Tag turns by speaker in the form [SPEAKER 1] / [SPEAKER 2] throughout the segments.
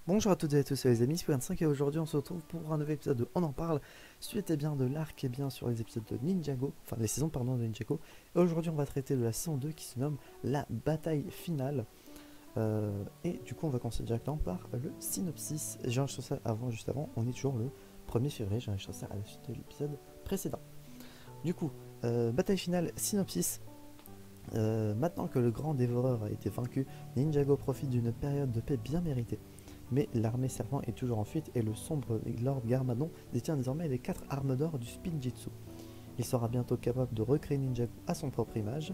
[SPEAKER 1] Bonjour à toutes et à tous, c'est les amis, c'est 25 et aujourd'hui on se retrouve pour un nouvel épisode de On en parle, suite et bien de l'arc et bien sur les épisodes de Ninjago, enfin les saisons pardon de Ninjago. Et aujourd'hui on va traiter de la saison 2 qui se nomme la bataille finale. Et du coup on va commencer directement par le synopsis. J'ai enregistré ça juste avant, on est toujours le 1er février, j'ai enregistré ça à la suite de l'épisode précédent. Du coup, bataille finale, synopsis. Maintenant que le grand dévoreur a été vaincu, Ninjago profite d'une période de paix bien méritée. Mais l'armée serpent est toujours en fuite et le sombre Lord Garmadon détient désormais les 4 armes d'or du Spinjitzu. Il sera bientôt capable de recréer Ninjago à sa propre image,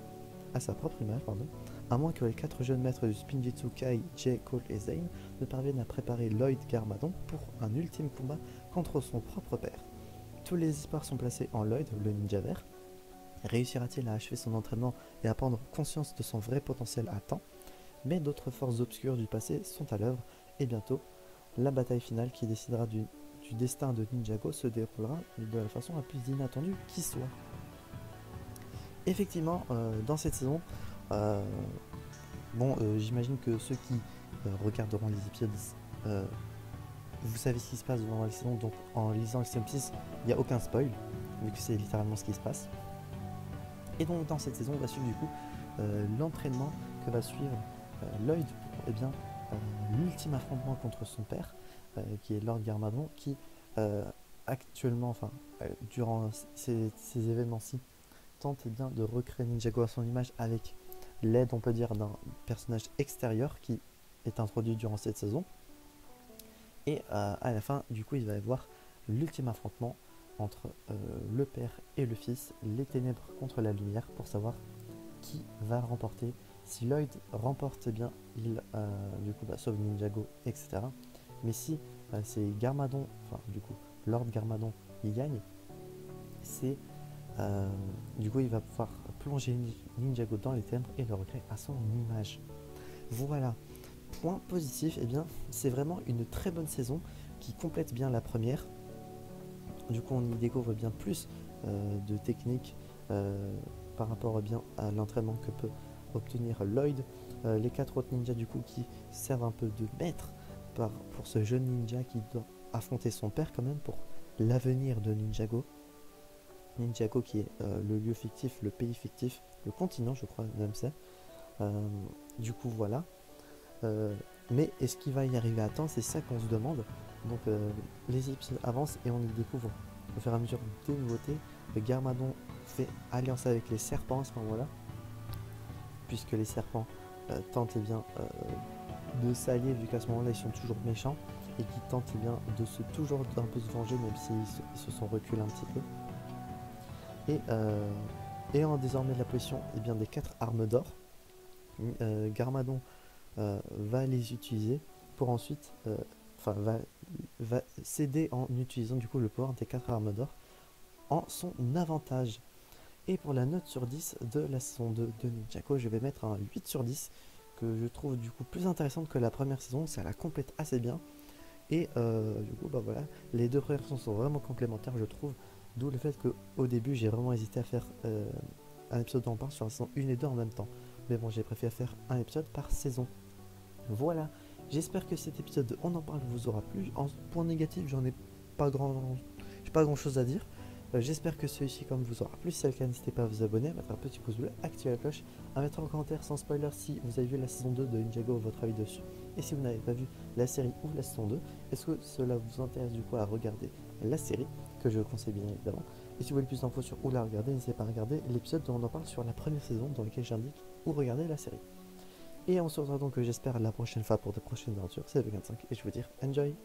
[SPEAKER 1] à moins que les 4 jeunes maîtres du Spinjitzu Kai, Jay, Cole et Zane ne parviennent à préparer Lloyd Garmadon pour un ultime combat contre son propre père. Tous les espoirs sont placés en Lloyd, le ninja vert. Réussira-t-il à achever son entraînement et à prendre conscience de son vrai potentiel à temps? Mais d'autres forces obscures du passé sont à l'œuvre et bientôt, la bataille finale qui décidera du destin de Ninjago se déroulera de la façon la plus inattendue qui soit. Effectivement, dans cette saison, euh, j'imagine que ceux qui regarderont les épisodes, euh, vous savez ce qui se passe dans la saison, donc en lisant le synopsis, il n'y a aucun spoil, vu que c'est littéralement ce qui se passe. Et donc dans cette saison, on va suivre du coup l'entraînement que va suivre Lloyd pour l'ultime affrontement contre son père, qui est Lord Garmadon, qui actuellement, durant ces événements-ci, tente bien de recréer Ninjago à son image avec l'aide, on peut dire, d'un personnage extérieur qui est introduit durant cette saison. Et à la fin, du coup, il va y avoir l'ultime affrontement entre le père et le fils, les ténèbres contre la lumière, pour savoir qui va remporter. Si Lloyd remporte, bien, il sauve Ninjago, etc. Mais si c'est Garmadon, Lord Garmadon, il gagne, c'est du coup il va pouvoir plonger Ninjago dans les ténèbres et le recréer à son image. Voilà. Point positif, eh bien, c'est vraiment une très bonne saison qui complète bien la première. Du coup, on y découvre bien plus de techniques par rapport bien à l'entraînement que peut obtenir Lloyd. Les 4 autres ninjas du coup qui servent un peu de maître pour ce jeune ninja qui doit affronter son père quand même pour l'avenir de Ninjago. Ninjago qui est le lieu fictif, le pays fictif, le continent je crois même c'est. Du coup voilà. Mais est-ce qu'il va y arriver à temps? C'est ça qu'on se demande. Donc les épisodes avancent et on y découvre au fur et à mesure des nouveautés. Le Garmadon fait alliance avec les serpents à ce moment-là, puisque les serpents tentent de s'allier, vu qu'à ce moment-là ils sont toujours méchants et qui tentent de toujours un peu se venger, même s'ils se sont reculés un petit peu. Et en désormais de la position des 4 armes d'or, Garmadon va les utiliser pour ensuite va céder en utilisant du coup le pouvoir des 4 armes d'or en son avantage. Et pour la note sur 10 de la saison 2 de Ninjago, je vais mettre un 8 sur 10 que je trouve du coup plus intéressante que la première saison, ça la complète assez bien. Et du coup voilà, les deux premières saisons sont vraiment complémentaires je trouve, d'où le fait qu'au début j'ai vraiment hésité à faire un épisode en part sur la saison 1 et 2 en même temps. Mais bon, j'ai préféré faire un épisode par saison. Voilà, j'espère que cet épisode de On en parle vous aura plu. En point négatif, j'ai pas grand chose à dire. J'espère que celui-ci comme vous aura plu. Si c'est le cas, n'hésitez pas à vous abonner, à mettre un petit pouce bleu, activer la cloche, à mettre en commentaire sans spoiler si vous avez vu la saison 2 de Ninjago, votre avis dessus. Et si vous n'avez pas vu la série ou la saison 2, est-ce que cela vous intéresse du coup à regarder la série, que je conseille bien évidemment. Et si vous voulez plus d'infos sur où la regarder, n'hésitez pas à regarder l'épisode dont on en parle sur la première saison, dans lequel j'indique où regarder la série. Et on se retrouve donc j'espère la prochaine fois pour de prochaines aventures. C'est V25 et je vous dis enjoy.